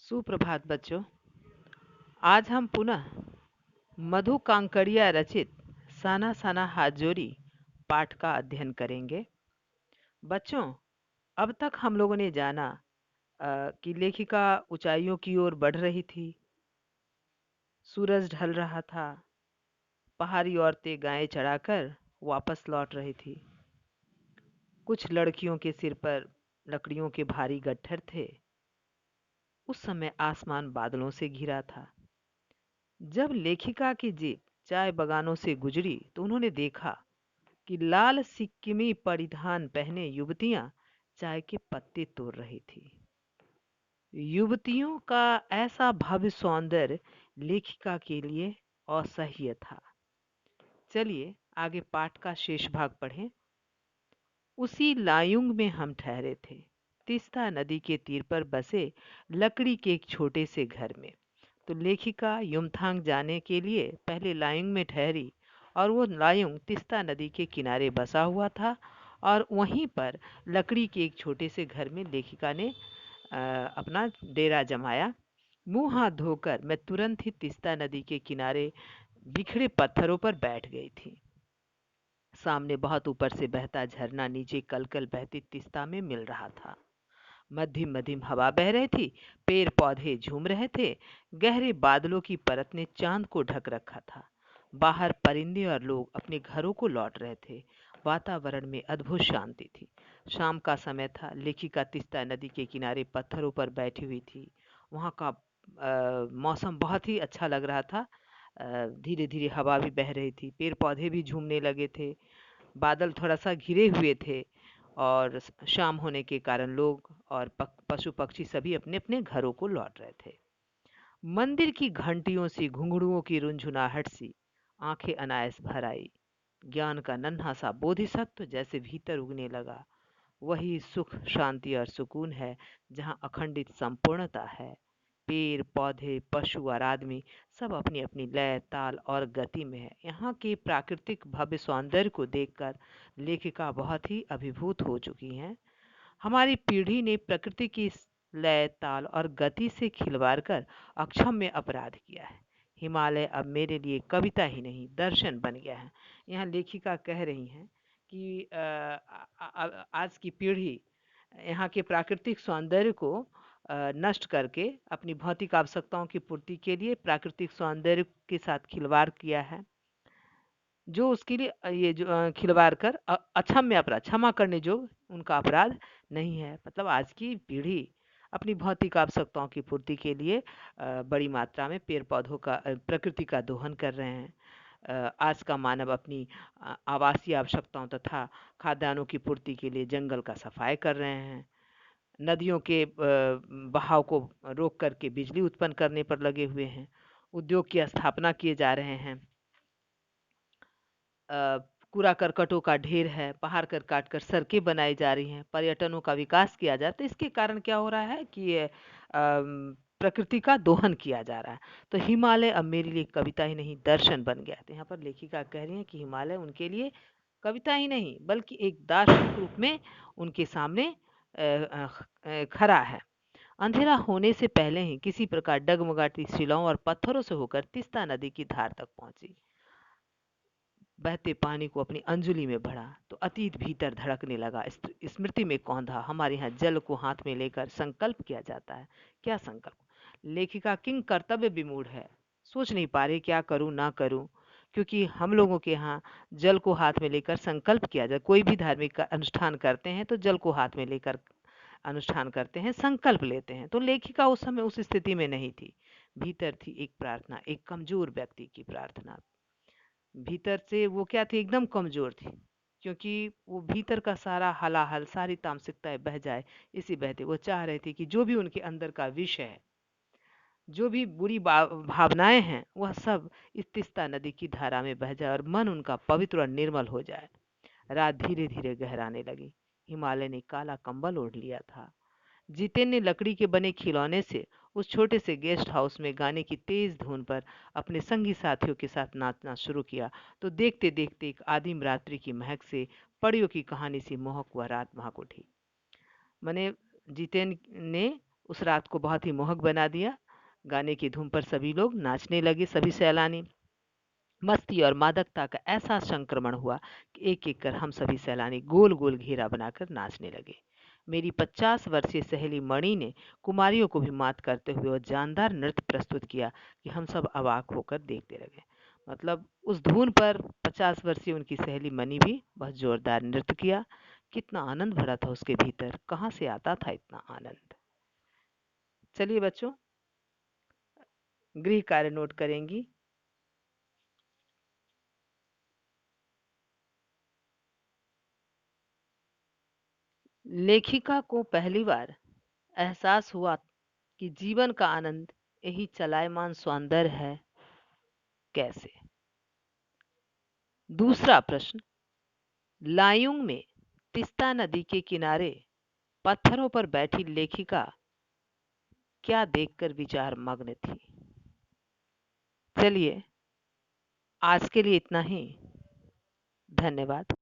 सुप्रभात बच्चों। आज हम पुनः मधु कांकड़िया रचित साना साना हाथ जोड़ी पाठ का अध्ययन करेंगे। बच्चों, अब तक हम लोगों ने जाना कि लेखिका ऊंचाइयों की ओर बढ़ रही थी। सूरज ढल रहा था। पहाड़ी औरतें गायें चढ़ाकर वापस लौट रही थी। कुछ लड़कियों के सिर पर लकड़ियों के भारी गट्ठर थे। उस समय आसमान बादलों से घिरा था। जब लेखिका की जीप चाय बगानों से गुजरी तो उन्होंने देखा कि लाल सिक्किमी परिधान पहने युवतियां चाय के पत्ते तोड़ रही थी। युवतियों का ऐसा भव्य सौंदर्य लेखिका के लिए असह्य था। चलिए आगे पाठ का शेष भाग पढ़ें। उसी लायुंग में हम ठहरे थे, तीस्ता नदी के तीर पर बसे लकड़ी के एक छोटे से घर में। तो लेखिका युमथांग जाने के लिए पहले लायुंग में ठहरी और वो लायुंग तीस्ता नदी के किनारे बसा हुआ था और वहीं पर लकड़ी के एक छोटे से घर में लेखिका ने अपना डेरा जमाया। मुंह हाथ धोकर मैं तुरंत ही तीस्ता नदी के किनारे बिखरे पत्थरों पर बैठ गई थी। सामने बहुत ऊपर से बहता झरना नीचे कलकल बहती तीस्ता में मिल रहा था। मध्यम मध्यम हवा बह रही थी। पेड़ पौधे झूम रहे थे। गहरे बादलों की परत ने चांद को ढक रखा था। बाहर परिंदे और लोग अपने घरों को लौट रहे थे। वातावरण में अद्भुत शांति थी। शाम का समय था। लेखिका तीस्ता नदी के किनारे पत्थरों पर बैठी हुई थी। वहाँ का मौसम बहुत ही अच्छा लग रहा था। धीरे धीरे हवा भी बह रही थी। पेड़ पौधे भी झूमने लगे थे। बादल थोड़ा सा घिरे हुए थे और शाम होने के कारण लोग और पशु पक्षी सभी अपने अपने घरों को लौट रहे थे। मंदिर की घंटियों सी घुंघरुओं की रुंझुनाहट सी आंखें अनायास भर आई। ज्ञान का नन्हा सा बोधिसत्व जैसे भीतर उगने लगा। वही सुख शांति और सुकून है जहाँ अखंडित संपूर्णता है। पेड़ पौधे पशु और आदमी सब अपनी अपनी लय ताल और गति में है। यहाँ के प्राकृतिक भव्य सौंदर्य को देखकर लेखिका बहुत ही अभिभूत हो चुकी हैं। हमारी पीढ़ी ने प्रकृति की इस लय ताल और गति से खिलवाड़ कर अक्षम्य अपराध किया है। हिमालय अब मेरे लिए कविता ही नहीं दर्शन बन गया है। यहाँ लेखिका कह रही हैं कि आज की पीढ़ी यहाँ के प्राकृतिक सौंदर्य को नष्ट करके अपनी भौतिक आवश्यकताओं की पूर्ति के लिए प्राकृतिक सौंदर्य के साथ खिलवाड़ किया है। जो उसके लिए ये जो खिलवाड़ कर अक्षम्य अपराध क्षमा करने जो उनका अपराध नहीं है। मतलब आज की पीढ़ी अपनी भौतिक आवश्यकताओं की पूर्ति के लिए बड़ी मात्रा में पेड़ पौधों का प्रकृति का दोहन कर रहे हैं। आज का मानव अपनी आवासीय आवश्यकताओं तथा खाद्यान्नों की पूर्ति के लिए जंगल का सफाई कर रहे हैं। नदियों के बहाव को रोक करके बिजली उत्पन्न करने पर लगे हुए हैं। उद्योग की स्थापना किए जा रहे हैं। कूड़ा करकटों का ढेर है। पहाड़ कर काट कर सड़कें बनाई जा रही हैं। पर्यटनों का विकास किया जाता है। इसके कारण क्या हो रहा है कि ये प्रकृति का दोहन किया जा रहा है। तो हिमालय अब मेरे लिए कविता ही नहीं दर्शन बन गया। तो यहाँ पर लेखिका कह रही हैं कि हिमालय उनके लिए कविता ही नहीं बल्कि एक दार्शनिक रूप में उनके सामने खड़ा है। अंधेरा होने से पहले ही किसी प्रकार डगमगाती शिलाओं और पत्थरों से होकर तीस्ता नदी की धार तक पहुंची। बहते पानी को अपनी अंजुलि में भरा तो अतीत भीतर धड़कने लगा। स्मृति में कौंधा। हमारे यहाँ जल को हाथ में लेकर संकल्प किया जाता है। क्या संकल्प? लेखिका किंग कर्तव्य विमूढ़ है। सोच नहीं पा रही क्या करूं ना करूं, क्योंकि हम लोगों के यहाँ जल को हाथ में लेकर संकल्प किया जाए। कोई भी धार्मिक अनुष्ठान करते हैं तो जल को हाथ में लेकर अनुष्ठान करते हैं, संकल्प लेते हैं। तो लेखिका उस समय उस स्थिति में नहीं थी। भीतर थी एक प्रार्थना, एक कमजोर व्यक्ति की प्रार्थना। भीतर से वो क्या थी, एकदम कमजोर थी, क्योंकि वो भीतर का सारा हलाहल सारी तामसिकताएं बह जाए इसी बहते वो चाह रहे थे कि जो भी उनके अंदर का विष है, जो भी बुरी भावनाएं हैं, वह सब इस तीस्ता नदी की धारा में बह जाए और मन उनका पवित्र और निर्मल हो जाए। रात धीरे धीरे गहराने लगी। हिमालय ने काला कंबल ओढ़ लिया था। जितेन ने लकड़ी के बने खिलौने से उस छोटे से गेस्ट हाउस में गाने की तेज धुन पर अपने संगी साथियों के साथ नाचना शुरू किया। तो देखते देखते एक आदिम रात्रि की महक से परियों की कहानी सी मोहक वह रात महक उठी। मैंने जितेन ने उस रात को बहुत ही मोहक बना दिया। गाने की धुन पर सभी लोग नाचने लगे, सभी सैलानी। मस्ती और मादकता का ऐसा संक्रमण हुआ कि एक-एक कर हम सभी सैलानी गोल-गोल घेरा बनाकर नाचने लगे। मेरी 50 वर्षीय सहेली मणि ने कुमारियों को भी मात करते हुए वो जानदार नृत्य प्रस्तुत किया कि हम सब अवाक होकर देखते रहे। मतलब उस धुन पर 50 वर्षीय उनकी सहेली मणि भी बहुत जोरदार नृत्य किया। कितना आनंद भरा था उसके भीतर, कहाँ से आता था इतना आनंद। चलिए बच्चों, गृह कार्य नोट करेंगी। लेखिका को पहली बार एहसास हुआ कि जीवन का आनंद यही चलायमान सौंदर्य है। कैसे? दूसरा प्रश्न, लायुंग में तिस्ता नदी के किनारे पत्थरों पर बैठी लेखिका क्या देखकर विचार मग्न थी? चलिए, आज के लिए इतना ही। धन्यवाद।